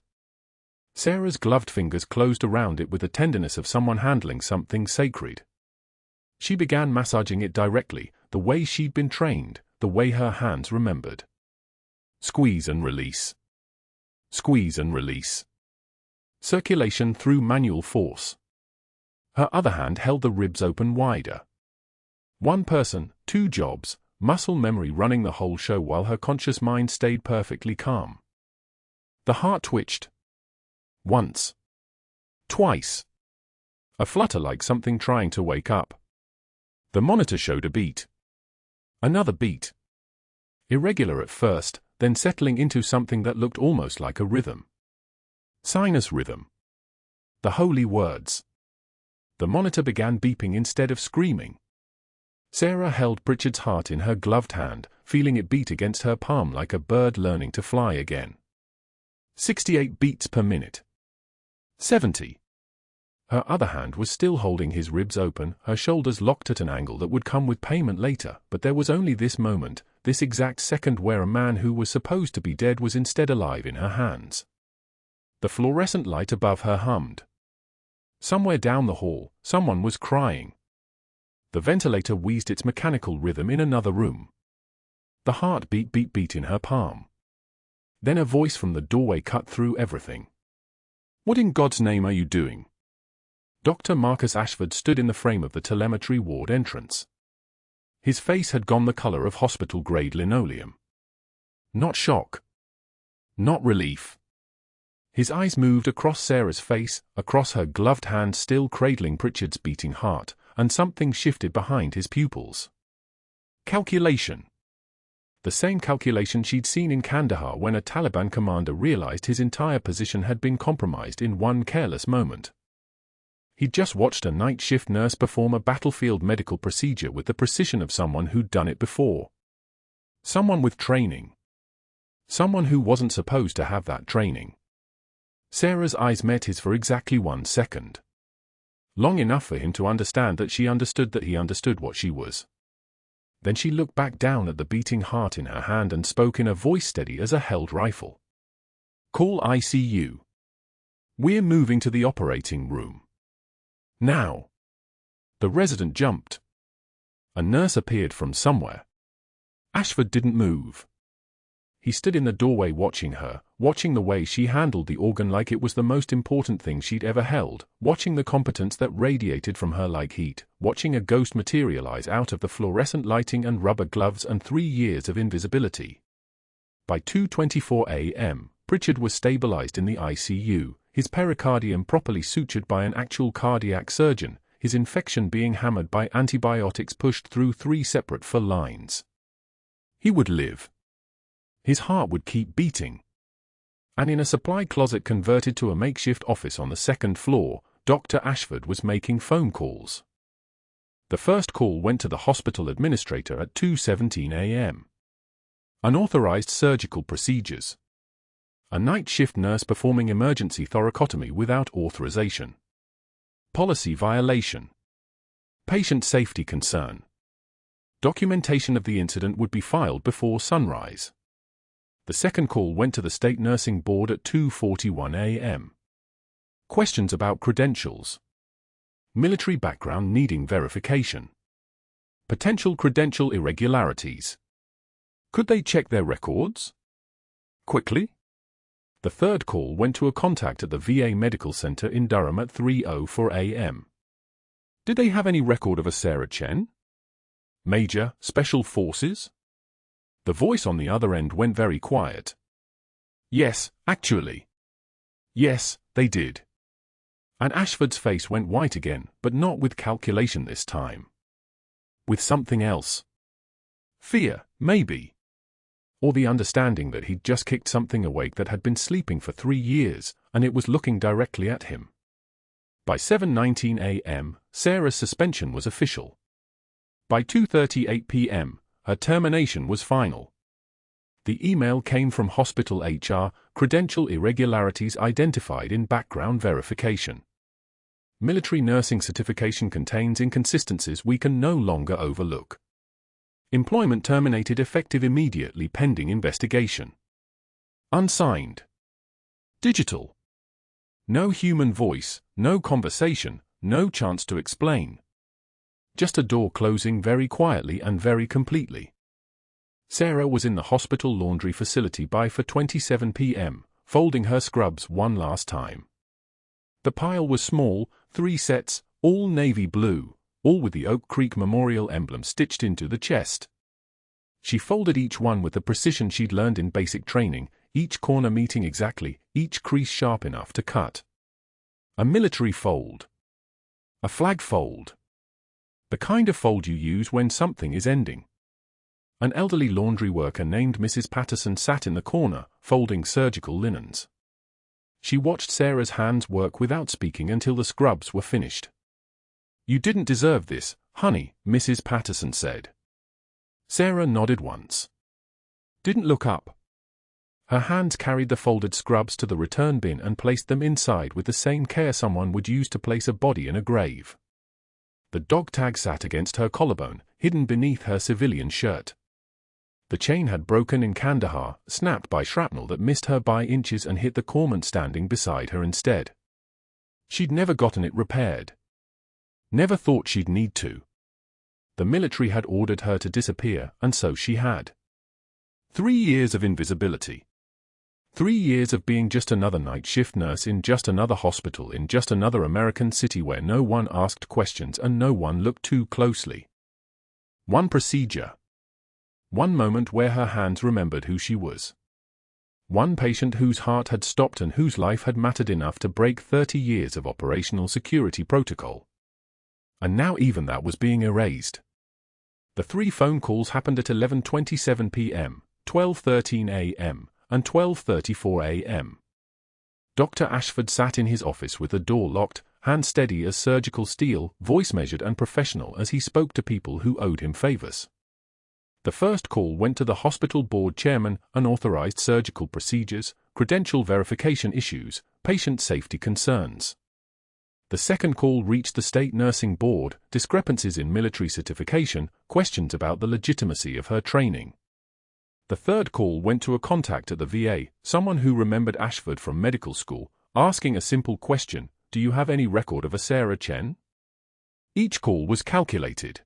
Sarah's gloved fingers closed around it with the tenderness of someone handling something sacred. She began massaging it directly, the way she'd been trained, the way her hands remembered. Squeeze and release. Squeeze and release. Circulation through manual force. Her other hand held the ribs open wider. One person, 2 jobs, muscle memory running the whole show while her conscious mind stayed perfectly calm. The heart twitched. Once. Twice. A flutter like something trying to wake up. The monitor showed a beat. Another beat. Irregular at first, then settling into something that looked almost like a rhythm. Sinus rhythm. The holy words. The monitor began beeping instead of screaming. Sarah held Pritchard's heart in her gloved hand, feeling it beat against her palm like a bird learning to fly again. 68 beats per minute. 70. Her other hand was still holding his ribs open, her shoulders locked at an angle that would come with payment later, but there was only this moment, this exact second where a man who was supposed to be dead was instead alive in her hands. The fluorescent light above her hummed. Somewhere down the hall, someone was crying. The ventilator wheezed its mechanical rhythm in another room. The heart beat beat beat in her palm. Then a voice from the doorway cut through everything. "What in God's name are you doing?" Dr. Marcus Ashford stood in the frame of the telemetry ward entrance. His face had gone the color of hospital-grade linoleum. Not shock. Not relief. His eyes moved across Sarah's face, across her gloved hand still cradling Pritchard's beating heart, and something shifted behind his pupils. Calculation. The same calculation she'd seen in Kandahar when a Taliban commander realized his entire position had been compromised in one careless moment. He'd just watched a night shift nurse perform a battlefield medical procedure with the precision of someone who'd done it before. Someone with training. Someone who wasn't supposed to have that training. Sarah's eyes met his for exactly 1 second. Long enough for him to understand that she understood that he understood what she was. Then she looked back down at the beating heart in her hand and spoke in a voice steady as a held rifle. "Call ICU. We're moving to the operating room. Now." The resident jumped. A nurse appeared from somewhere. Ashford didn't move. He stood in the doorway watching her, watching the way she handled the organ like it was the most important thing she'd ever held, watching the competence that radiated from her like heat, watching a ghost materialize out of the fluorescent lighting and rubber gloves and 3 years of invisibility. By 2:24 a.m., Pritchard was stabilized in the ICU, his pericardium properly sutured by an actual cardiac surgeon, his infection being hammered by antibiotics pushed through 3 separate full lines. He would live. His heart would keep beating. And in a supply closet converted to a makeshift office on the 2nd floor, Dr. Ashford was making phone calls. The first call went to the hospital administrator at 2:17 a.m. Unauthorized surgical procedures. A night shift nurse performing emergency thoracotomy without authorization. Policy violation. Patient safety concern. Documentation of the incident would be filed before sunrise. The second call went to the State Nursing Board at 2:41 a.m. Questions about credentials. Military background needing verification. Potential credential irregularities. Could they check their records? Quickly? The third call went to a contact at the VA Medical Center in Durham at 3:04 a.m. Did they have any record of a Sarah Chen? Major, Special Forces? The voice on the other end went very quiet. Yes, actually. Yes, they did. And Ashford's face went white again, but not with calculation this time. With something else. Fear, maybe. Or the understanding that he'd just kicked something awake that had been sleeping for 3 years, and it was looking directly at him. By 7:19 a.m., Sarah's suspension was official. By 2:38 p.m., her termination was final. The email came from hospital HR, credential irregularities identified in background verification. Military nursing certification contains inconsistencies we can no longer overlook. Employment terminated effective immediately pending investigation. Unsigned. Digital. No human voice, no conversation, no chance to explain. Just a door closing very quietly and very completely. Sarah was in the hospital laundry facility by 4:27 p.m., folding her scrubs one last time. The pile was small, 3 sets, all navy blue, all with the Oak Creek Memorial emblem stitched into the chest. She folded each one with the precision she'd learned in basic training, each corner meeting exactly, each crease sharp enough to cut. A military fold. A flag fold. The kind of fold you use when something is ending. An elderly laundry worker named Mrs. Patterson sat in the corner, folding surgical linens. She watched Sarah's hands work without speaking until the scrubs were finished. "You didn't deserve this, honey," Mrs. Patterson said. Sarah nodded once. Didn't look up. Her hands carried the folded scrubs to the return bin and placed them inside with the same care someone would use to place a body in a grave. The dog tag sat against her collarbone, hidden beneath her civilian shirt. The chain had broken in Kandahar, snapped by shrapnel that missed her by inches and hit the corpsman standing beside her instead. She'd never gotten it repaired. Never thought she'd need to. The military had ordered her to disappear, and so she had. 3 years of invisibility. 3 years of being just another night shift nurse in just another hospital in just another American city where no one asked questions and no one looked too closely. One procedure. One moment where her hands remembered who she was. One patient whose heart had stopped and whose life had mattered enough to break 30 years of operational security protocol. And now even that was being erased. The 3 phone calls happened at 11:27 p.m., 12:13 a.m., and 12:34 a.m. Dr. Ashford sat in his office with the door locked, hands steady as surgical steel, voice measured and professional as he spoke to people who owed him favors. The first call went to the hospital board chairman, unauthorized surgical procedures, credential verification issues, patient safety concerns. The second call reached the state nursing board, discrepancies in military certification, questions about the legitimacy of her training. The third call went to a contact at the VA, someone who remembered Ashford from medical school, asking a simple question, "Do you have any record of a Sarah Chen?" Each call was calculated.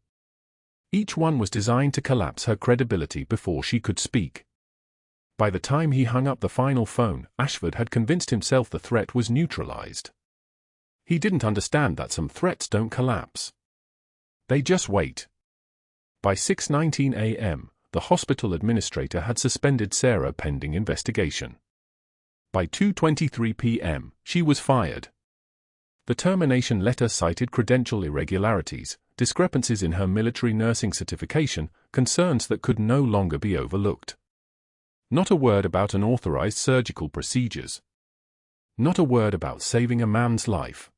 Each one was designed to collapse her credibility before she could speak. By the time he hung up the final phone, Ashford had convinced himself the threat was neutralized. He didn't understand that some threats don't collapse. They just wait. By 6:19 a.m., the hospital administrator had suspended Sarah pending investigation. By 2:23 p.m., she was fired. The termination letter cited credential irregularities, discrepancies in her military nursing certification, concerns that could no longer be overlooked. Not a word about unauthorized surgical procedures. Not a word about saving a man's life.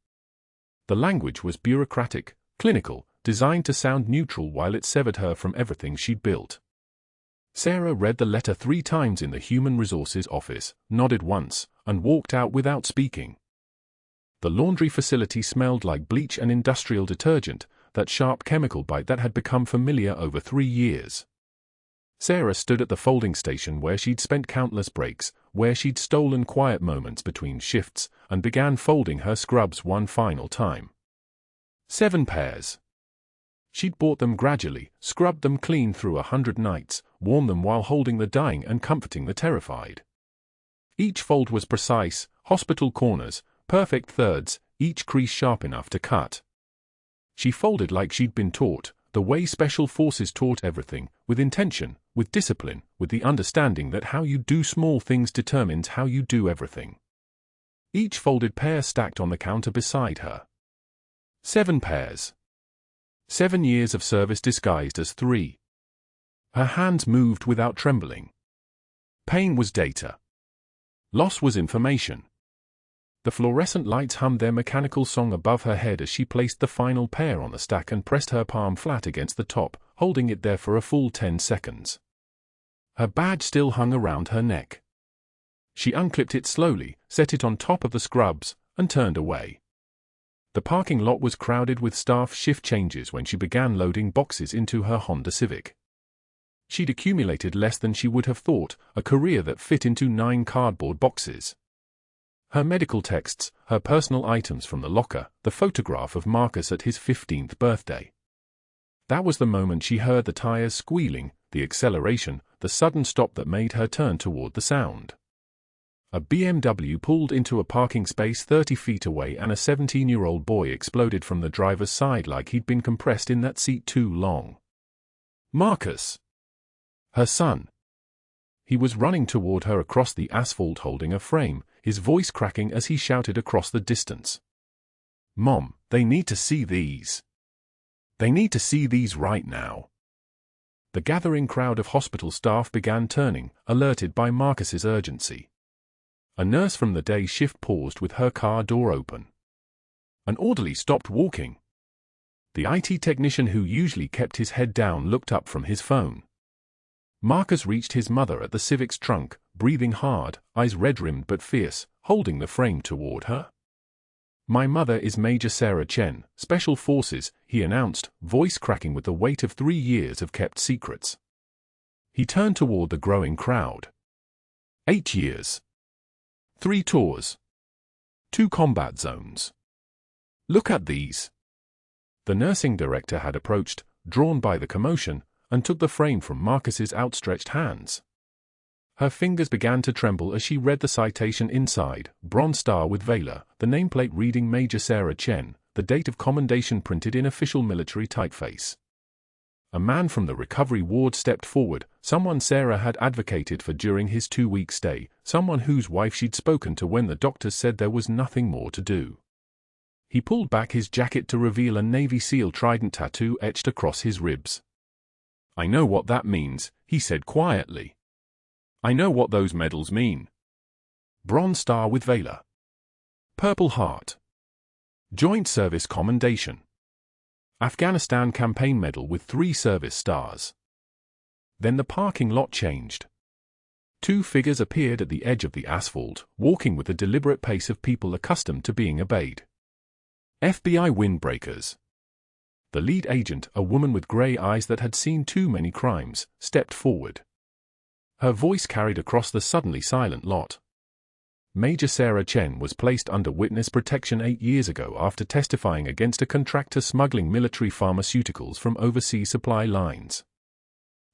The language was bureaucratic, clinical, designed to sound neutral while it severed her from everything she'd built. Sarah read the letter 3 times in the Human Resources office, nodded once, and walked out without speaking. The laundry facility smelled like bleach and industrial detergent, that sharp chemical bite that had become familiar over 3 years. Sarah stood at the folding station where she'd spent countless breaks, where she'd stolen quiet moments between shifts, and began folding her scrubs one final time. 7 pairs. She'd bought them gradually, scrubbed them clean through 100 nights, worn them while holding the dying and comforting the terrified. Each fold was precise, hospital corners, perfect thirds, each crease sharp enough to cut. She folded like she'd been taught, the way special forces taught everything, with intention, with discipline, with the understanding that how you do small things determines how you do everything. Each folded pair stacked on the counter beside her. 7 pairs. 7 years of service disguised as 3. Her hands moved without trembling. Pain was data. Loss was information. The fluorescent lights hummed their mechanical song above her head as she placed the final pair on the stack and pressed her palm flat against the top, holding it there for a full 10 seconds. Her badge still hung around her neck. She unclipped it slowly, set it on top of the scrubs, and turned away. The parking lot was crowded with staff shift changes when she began loading boxes into her Honda Civic. She'd accumulated less than she would have thought, a career that fit into 9 cardboard boxes. Her medical texts, her personal items from the locker, the photograph of Marcus at his 15th birthday. That was the moment she heard the tires squealing, the acceleration, the sudden stop that made her turn toward the sound. A BMW pulled into a parking space 30 feet away and a 17-year-old boy exploded from the driver's side like he'd been compressed in that seat too long. Marcus! Her son. He was running toward her across the asphalt holding a frame, his voice cracking as he shouted across the distance. "Mom, they need to see these. They need to see these right now. The gathering crowd of hospital staff began turning, alerted by Marcus's urgency. A nurse from the day shift paused with her car door open. An orderly stopped walking. The IT technician who usually kept his head down looked up from his phone. Marcus reached his mother at the Civic's trunk, breathing hard, eyes red-rimmed but fierce, holding the frame toward her. "My mother is Major Sarah Chen, Special Forces," he announced, voice cracking with the weight of 3 years of kept secrets. He turned toward the growing crowd. 8 years. 3 tours. 2 combat zones. Look at these. The nursing director had approached, drawn by the commotion, and took the frame from Marcus's outstretched hands. Her fingers began to tremble as she read the citation inside, Bronze Star with Valor, the nameplate reading Major Sarah Chen, the date of commendation printed in official military typeface. A man from the recovery ward stepped forward, someone Sarah had advocated for during his 2-week stay, someone whose wife she'd spoken to when the doctors said there was nothing more to do. He pulled back his jacket to reveal a Navy SEAL trident tattoo etched across his ribs. "I know what that means," he said quietly. "I know what those medals mean. Bronze Star with Valor. Purple Heart. Joint Service Commendation. Afghanistan Campaign Medal with 3 service stars." Then the parking lot changed. 2 figures appeared at the edge of the asphalt, walking with the deliberate pace of people accustomed to being obeyed. FBI windbreakers. The lead agent, a woman with gray eyes that had seen too many crimes, stepped forward. Her voice carried across the suddenly silent lot. Major Sarah Chen was placed under witness protection 8 years ago after testifying against a contractor smuggling military pharmaceuticals from overseas supply lines.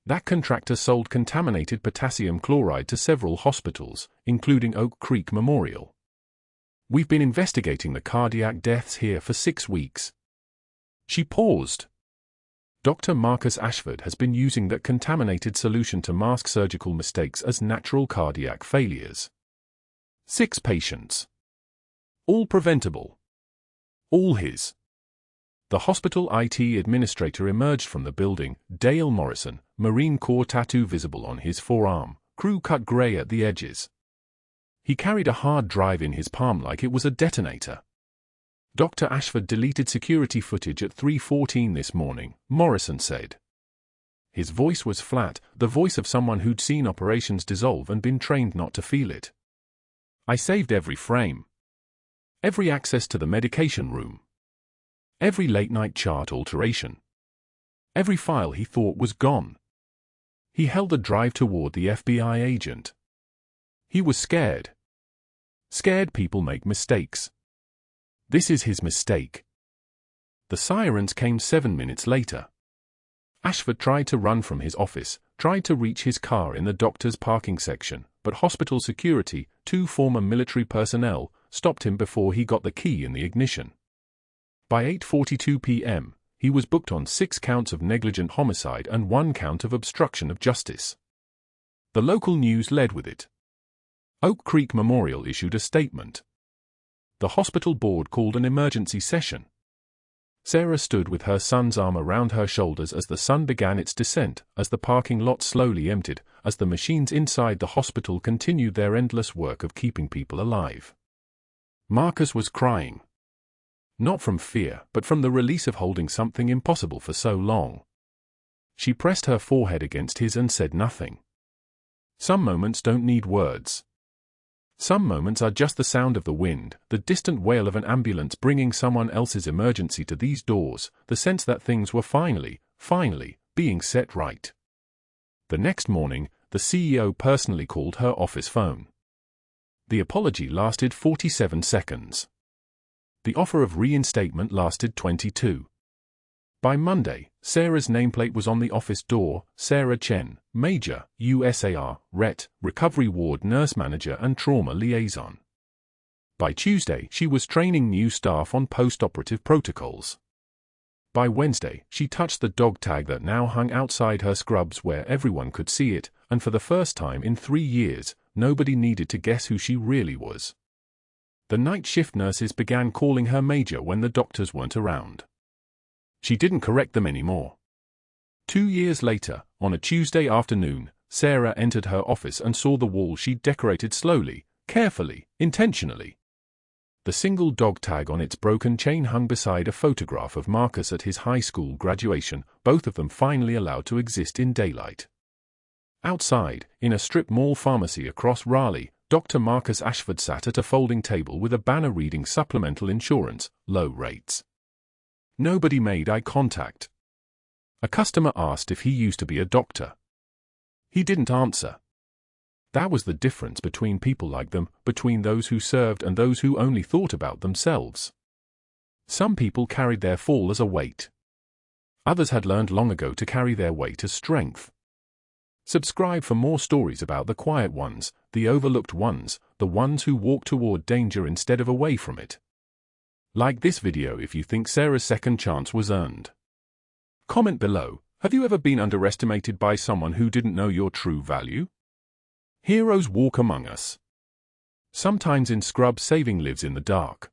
That contractor sold contaminated potassium chloride to several hospitals, including Oak Creek Memorial. "We've been investigating the cardiac deaths here for 6 weeks. She paused. "Dr. Marcus Ashford has been using that contaminated solution to mask surgical mistakes as natural cardiac failures. 6 patients. All preventable. All his." The hospital IT administrator emerged from the building, Dale Morrison, Marine Corps tattoo visible on his forearm, crew cut gray at the edges. He carried a hard drive in his palm like it was a detonator. "Dr. Ashford deleted security footage at 3:14 this morning," Morrison said. His voice was flat, the voice of someone who'd seen operations dissolve and been trained not to feel it. "I saved every frame. Every access to the medication room. Every late-night chart alteration. Every file he thought was gone." He held the drive toward the FBI agent. He was scared. Scared people make mistakes. This is his mistake. The sirens came 7 minutes later. Ashford tried to run from his office, tried to reach his car in the doctor's parking section, but hospital security, 2 former military personnel, stopped him before he got the key in the ignition. By 8:42 p.m., he was booked on 6 counts of negligent homicide and 1 count of obstruction of justice. The local news led with it. Oak Creek Memorial issued a statement. The hospital board called an emergency session. Sarah stood with her son's arm around her shoulders as the sun began its descent, as the parking lot slowly emptied, as the machines inside the hospital continued their endless work of keeping people alive. Marcus was crying. Not from fear, but from the release of holding something impossible for so long. She pressed her forehead against his and said nothing. Some moments don't need words. Some moments are just the sound of the wind, the distant wail of an ambulance bringing someone else's emergency to these doors, the sense that things were finally, being set right. The next morning, the CEO personally called her office phone. The apology lasted 47 seconds. The offer of reinstatement lasted 22. By Monday, Sarah's nameplate was on the office door, Sarah Chen, Major, USAR, RET, Recovery Ward Nurse Manager and Trauma Liaison. By Tuesday, she was training new staff on post-operative protocols. By Wednesday, she touched the dog tag that now hung outside her scrubs where everyone could see it, and for the first time in 3 years, nobody needed to guess who she really was. The night shift nurses began calling her Major when the doctors weren't around. She didn't correct them anymore. 2 years later, on a Tuesday afternoon, Sarah entered her office and saw the wall she'd decorated slowly, carefully, intentionally. The single dog tag on its broken chain hung beside a photograph of Marcus at his high school graduation, both of them finally allowed to exist in daylight. Outside, in a strip mall pharmacy across Raleigh, Dr. Marcus Ashford sat at a folding table with a banner reading supplemental insurance, low rates. Nobody made eye contact. A customer asked if he used to be a doctor. He didn't answer. That was the difference between people like them, between those who served and those who only thought about themselves. Some people carried their fall as a weight. Others had learned long ago to carry their weight as strength. Subscribe for more stories about the quiet ones, the overlooked ones, the ones who walk toward danger instead of away from it. Like this video if you think Sarah's second chance was earned. Comment below, have you ever been underestimated by someone who didn't know your true value? Heroes walk among us. Sometimes in scrub saving lives in the dark.